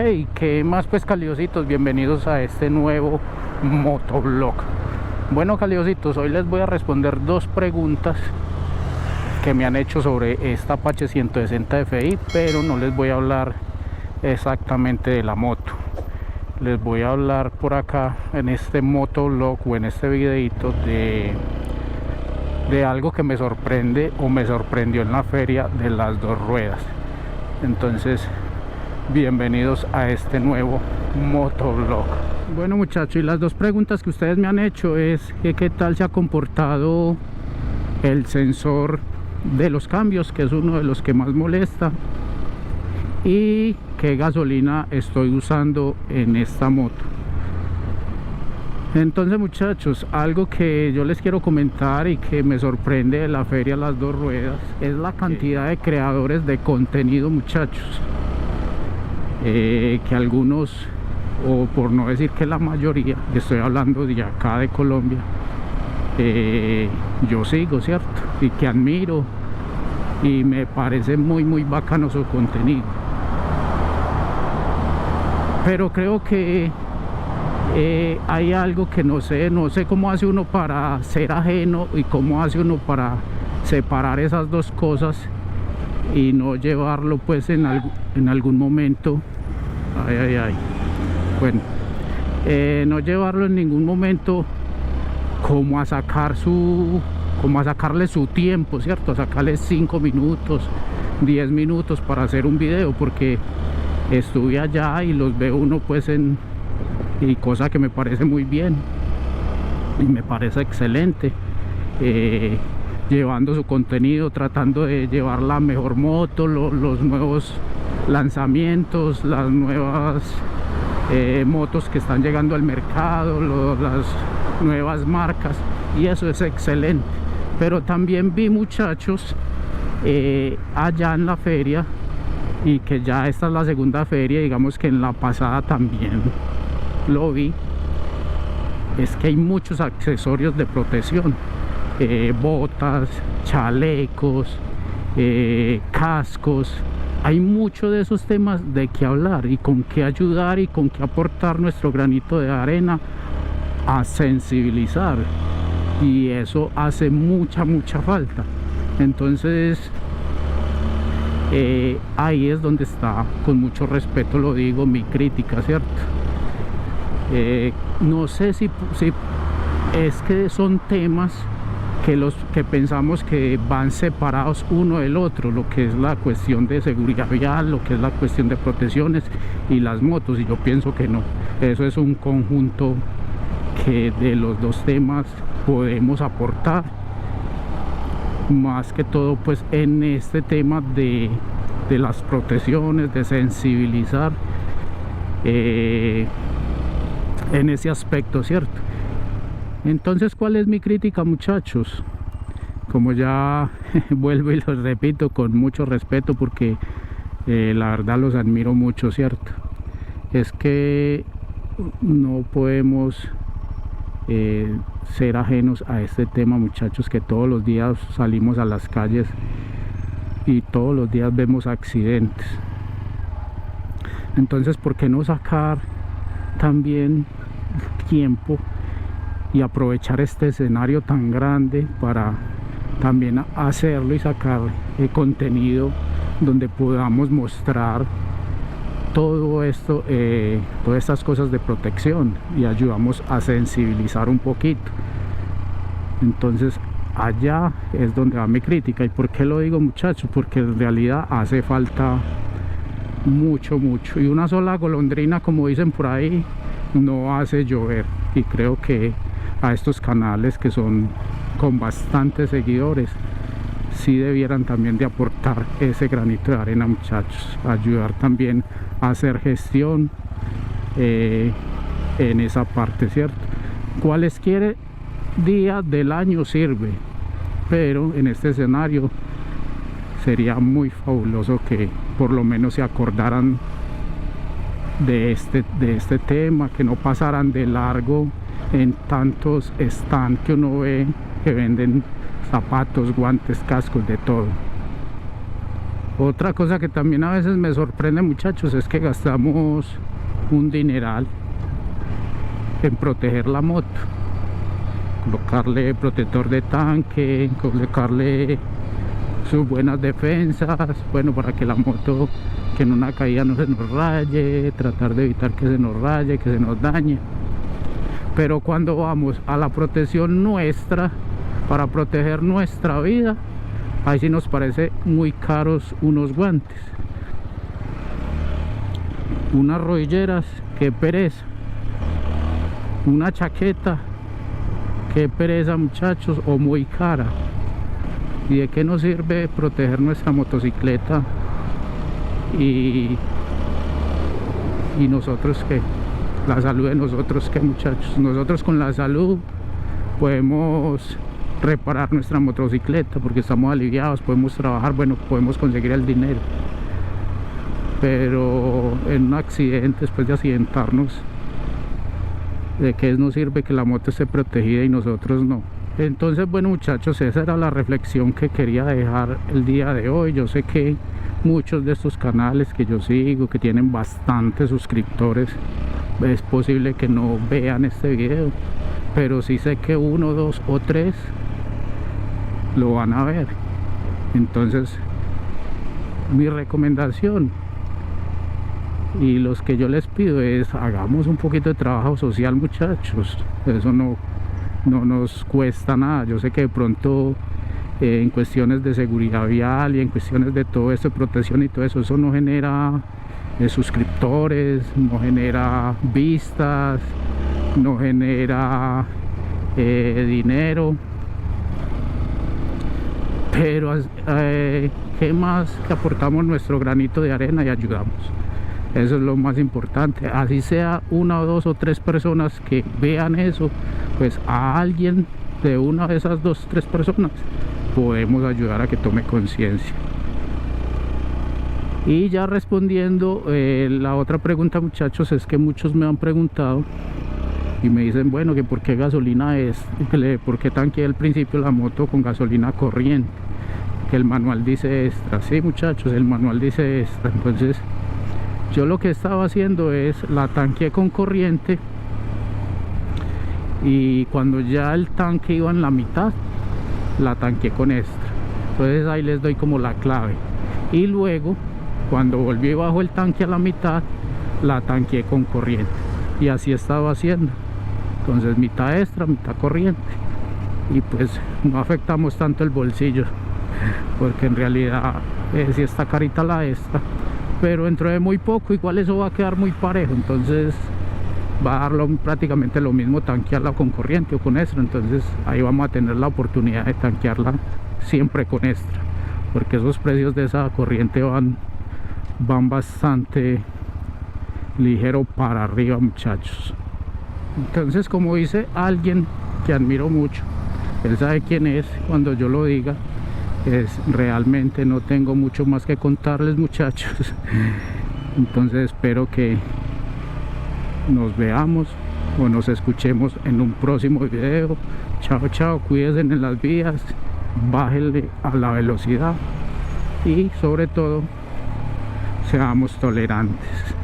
Hey, ¿qué más pues, caliositos? Bienvenidos a este nuevo motovlog. Bueno, caliositos, hoy les voy a responder dos preguntas que me han hecho sobre esta Apache 160 FI, pero no les voy a hablar exactamente de la moto. Les voy a hablar por acá en este motovlog o en este videito de algo que me sorprende o me sorprendió en la feria de las dos ruedas. Entonces, bienvenidos a este nuevo motovlog. Bueno, muchachos, y las dos preguntas que ustedes me han hecho es que qué tal se ha comportado el sensor de los cambios, que es uno de los que más molesta, y qué gasolina estoy usando en esta moto. Entonces, muchachos, algo que yo les quiero comentar y que me sorprende de la feria Las Dos Ruedas es la cantidad de creadores de contenido, muchachos. Que algunos, o por no decir que la mayoría, estoy hablando de acá de Colombia, yo sigo, ¿cierto? Y que admiro y me parece muy bacano su contenido. Pero creo que hay algo que no sé cómo hace uno para ser ajeno y cómo hace uno para separar esas dos cosas y no llevarlo pues en algún momento, bueno, no llevarlo en ningún momento como a sacarle su tiempo, ¿cierto? A sacarle 5 minutos, 10 minutos para hacer un video, porque estuve allá y los ve uno pues y cosa que me parece muy bien y me parece excelente, llevando su contenido, tratando de llevar la mejor moto, los nuevos lanzamientos, las nuevas motos que están llegando al mercado, las nuevas marcas, y eso es excelente. Pero también vi, muchachos, allá en la feria, y que ya esta es la segunda feria, digamos que en la pasada también lo vi, es que hay muchos accesorios de protección, botas, chalecos, cascos. Hay mucho de esos temas de qué hablar y con qué ayudar y con qué aportar nuestro granito de arena a sensibilizar, y eso hace mucha falta. Entonces ahí es donde está, con mucho respeto lo digo, mi crítica, ¿cierto? No sé si es que son temas que pensamos que van separados uno del otro, lo que es la cuestión de seguridad vial, lo que es la cuestión de protecciones y las motos, y yo pienso que no. Eso es un conjunto que de los dos temas podemos aportar, más que todo pues en este tema de las protecciones, de sensibilizar en ese aspecto, ¿cierto? Entonces, ¿cuál es mi crítica, muchachos? Como ya vuelvo y lo repito con mucho respeto, porque la verdad los admiro mucho, ¿cierto? Es que no podemos ser ajenos a este tema, muchachos, que todos los días salimos a las calles y todos los días vemos accidentes. Entonces, ¿por qué no sacar también tiempo y aprovechar este escenario tan grande para también hacerlo y sacar contenido donde podamos mostrar todo esto, todas estas cosas de protección, y ayudamos a sensibilizar un poquito? Entonces allá es donde va mi crítica. ¿Y por qué lo digo, muchachos? Porque en realidad hace falta mucho, y una sola golondrina, como dicen por ahí, no hace llover, y creo que a estos canales que son con bastantes seguidores sí debieran también de aportar ese granito de arena, muchachos, ayudar también a hacer gestión en esa parte, ¿cierto? Cualesquier día del año sirve, pero en este escenario sería muy fabuloso que por lo menos se acordaran de este tema, que no pasaran de largo en tantos stands que uno ve que venden zapatos, guantes, cascos, de todo. Otra cosa que también a veces me sorprende, muchachos, es que gastamos un dineral en proteger la moto, colocarle protector de tanque, colocarle sus buenas defensas, bueno, para que la moto, que en una caída no se nos raye, tratar de evitar que se nos raye, que se nos dañe. Pero cuando vamos a la protección nuestra, para proteger nuestra vida, ahí sí nos parece muy caros unos guantes, unas rodilleras, qué pereza, una chaqueta, qué pereza, muchachos, o muy cara. ¿Y de qué nos sirve proteger nuestra motocicleta y nosotros qué? La salud de nosotros qué, muchachos. Nosotros con la salud podemos reparar nuestra motocicleta porque estamos aliviados, podemos trabajar, bueno, podemos conseguir el dinero, pero en un accidente, después de accidentarnos, ¿de qué nos sirve que la moto esté protegida y nosotros no? Entonces, bueno, muchachos, esa era la reflexión que quería dejar el día de hoy. Yo sé que muchos de estos canales que yo sigo, que tienen bastantes suscriptores, es posible que no vean este video, pero sí sé que 1, 2 o 3 lo van a ver. Entonces, mi recomendación y los que yo les pido es: hagamos un poquito de trabajo social, muchachos. Eso no nos cuesta nada. Yo sé que de pronto en cuestiones de seguridad vial y en cuestiones de todo esto, de protección y todo eso, eso no genera suscriptores, no genera vistas, no genera dinero, pero ¿qué más? Que aportamos nuestro granito de arena y ayudamos. Eso es lo más importante. Así sea 1 o 2 o 3 personas que vean eso, pues a alguien de una de esas 2 o 3 personas podemos ayudar a que tome conciencia. Y ya respondiendo la otra pregunta, muchachos, es que muchos me han preguntado y me dicen, bueno, que por qué gasolina es, por qué tanqueé al principio la moto con gasolina corriente, que el manual dice extra. Sí, muchachos, el manual dice extra. Entonces yo lo que estaba haciendo es la tanqueé con corriente, y cuando ya el tanque iba en la mitad, la tanqueé con extra. Entonces ahí les doy como la clave. Y luego, cuando volví bajo el tanque a la mitad, la tanqueé con corriente. Y así estaba haciendo. Entonces mitad extra, mitad corriente. Y pues no afectamos tanto el bolsillo, porque en realidad sí está carita la extra, pero dentro de muy poco igual eso va a quedar muy parejo. Entonces va a dar prácticamente lo mismo tanquearla con corriente o con extra. Entonces ahí vamos a tener la oportunidad de tanquearla siempre con extra, porque esos precios de esa corriente van bastante ligero para arriba, muchachos. Entonces, como dice alguien que admiro mucho, él sabe quién es, cuando yo lo diga, realmente no tengo mucho más que contarles, muchachos. Entonces espero que nos veamos o nos escuchemos en un próximo video. Chao, chao, cuídense en las vías, bájenle a la velocidad y sobre todo seamos tolerantes.